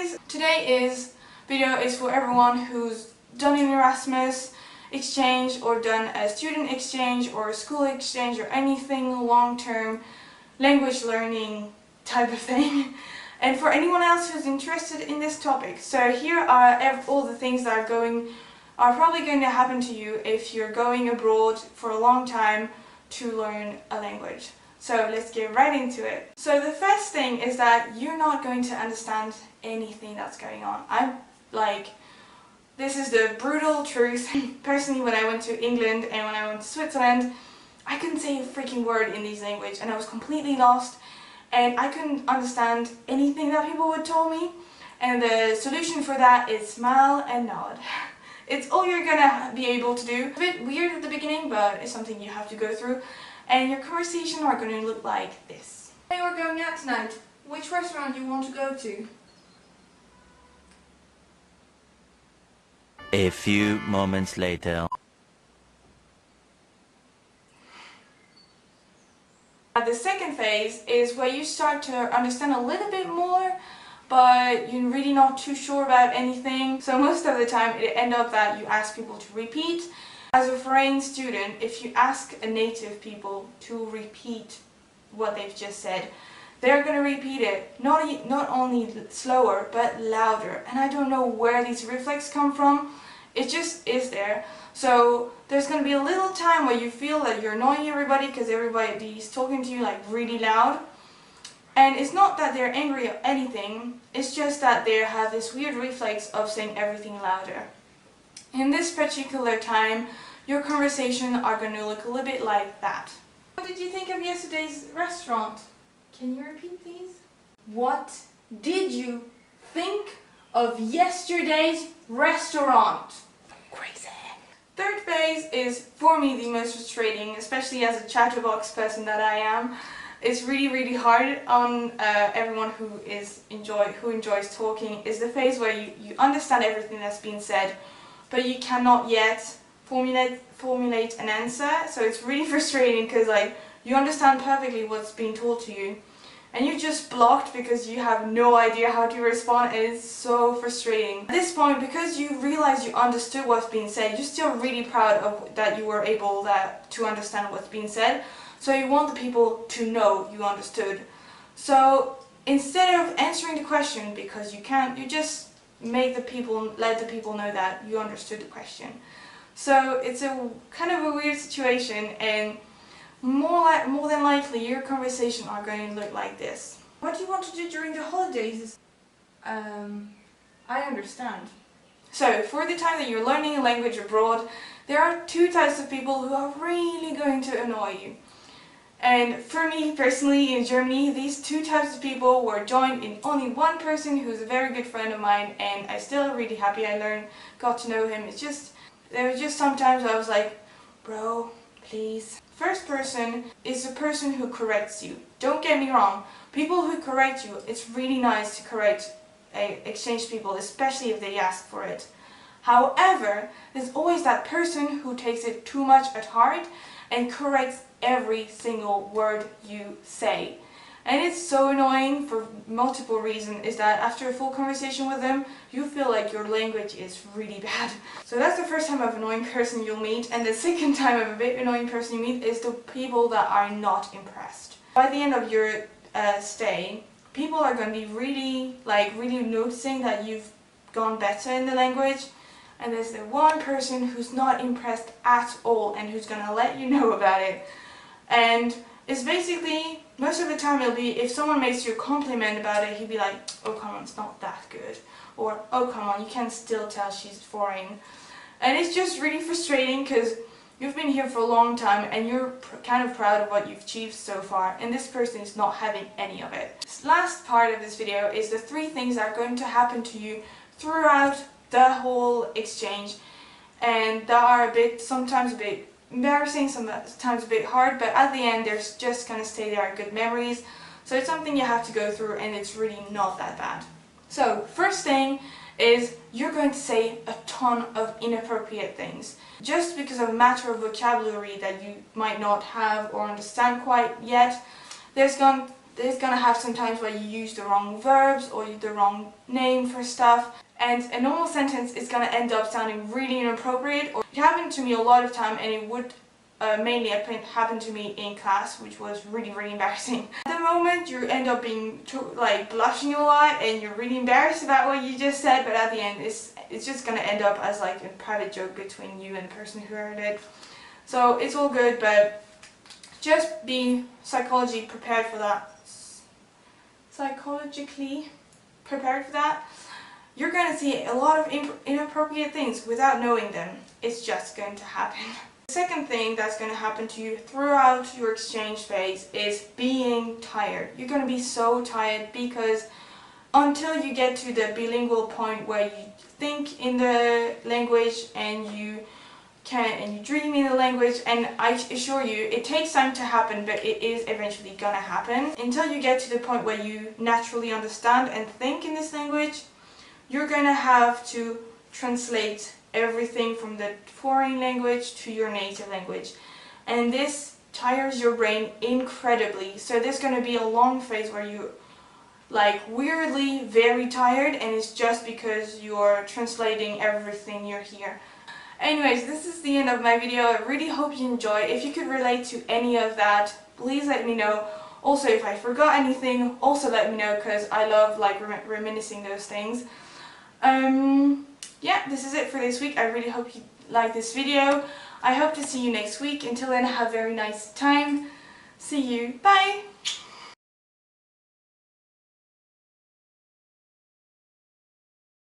guys! Today's video is for everyone who's done an Erasmus exchange or done a student exchange or a school exchange or anything long-term language learning type of thing. And for anyone else who's interested in this topic. So here are all the things that are probably going to happen to you if you're going abroad for a long time to learn a language. So let's get right into it. So the first thing is that you're not going to understand anything that's going on. This is the brutal truth. Personally, when I went to England and when I went to Switzerland, I couldn't say a freaking word in these language and I was completely lost and I couldn't understand anything that people would tell me. And the solution for that is smile and nod. It's all you're gonna be able to do. It's a bit weird at the beginning, but it's something you have to go through. And your conversation are going to look like this. Hey, we're going out tonight. Which restaurant do you want to go to? A few moments later. The second phase is where you start to understand a little bit more, but you're really not too sure about anything. So most of the time it ends up that you ask people to repeat. As a foreign student, if you ask a native people to repeat what they've just said, they're going to repeat it not only slower but louder. And I don't know where these reflexes come from. It just is there. So there's going to be a little time where you feel that you're annoying everybody because everybody's talking to you like really loud. And it's not that they're angry or anything, it's just that they have this weird reflex of saying everything louder. In this particular time, your conversation are going to look a little bit like that. What did you think of yesterday's restaurant? Can you repeat these? What did you think of yesterday's restaurant? Crazy. Third phase is, for me, the most frustrating, especially as a chatterbox person that I am. It's really hard on everyone who enjoys talking. Is the phase where you understand everything that's been said, but you cannot yet formulate an answer. So it's really frustrating because you understand perfectly what's being told to you and you're just blocked because you have no idea how to respond, and it's so frustrating. At this point, because you realize you understood what's being said, you're still really proud of that you were able to understand what's being said. So you want the people to know you understood. So instead of answering the question because you can't, you just let the people know that you understood the question. So it's a kind of a weird situation, and more than likely your conversation are going to look like this. What do you want to do during the holidays? I understand. So for the time that you're learning a language abroad, there are two types of people who are really going to annoy you. And for me personally, in Germany, these two types of people were joined in only one person who's a very good friend of mine, and I'm still really happy I got to know him. There was just sometimes I was like, bro, please. First person is the person who corrects you. Don't get me wrong, people who correct you, it's really nice to correct exchange people, especially if they ask for it. However, there's always that person who takes it too much at heart and corrects every single word you say. And it's so annoying for multiple reasons, is that after a full conversation with them, you feel like your language is really bad. So that's the first time of annoying person you'll meet, and the second time of a bit annoying person you meet is the people that are not impressed. By the end of your stay, people are going to be really noticing that you've gone better in the language, and there's the one person who's not impressed at all and who's going to let you know about it. And it's basically, most of the time it'll be, if someone makes you a compliment about it, he'll be like, oh come on, it's not that good. Or, oh come on, you can still tell she's foreign. And it's just really frustrating because you've been here for a long time and you're kind of proud of what you've achieved so far, and this person is not having any of it. This last part of this video is the 3 things that are going to happen to you throughout the whole exchange, and that are sometimes a bit embarrassing, sometimes a bit hard, but at the end they're just going to stay there good memories. So it's something you have to go through, and it's really not that bad. So first thing is you're going to say a ton of inappropriate things. Just because of a matter of vocabulary that you might not have or understand quite yet, there's going There's gonna have some times where you use the wrong verbs or the wrong name for stuff, and a normal sentence is gonna end up sounding really inappropriate. Or it happened to me a lot of time, and it would mainly happen to me in class, which was really embarrassing. At the moment you end up being like blushing a lot and you're really embarrassed about what you just said, but at the end it's just gonna end up as like a private joke between you and the person who heard it. So it's all good, but just be psychologically prepared for that. You're going to see a lot of inappropriate things without knowing them. It's just going to happen. The second thing that's going to happen to you throughout your exchange phase is being tired. You're going to be so tired because until you get to the bilingual point where you think in the language and you dream in the language, and I assure you it takes time to happen, but it is eventually gonna happen. Until you get to the point where you naturally understand and think in this language, you're gonna have to translate everything from the foreign language to your native language, and this tires your brain incredibly. So there's gonna be a long phase where you like weirdly very tired, and it's just because you're translating everything you're here. Anyways, this is the end of my video. I really hope you enjoy. If you could relate to any of that, please let me know. Also, if I forgot anything, also let me know, because I love like reminiscing those things. Yeah, this is it for this week. I really hope you like this video. I hope to see you next week. Until then, have a very nice time. See you. Bye!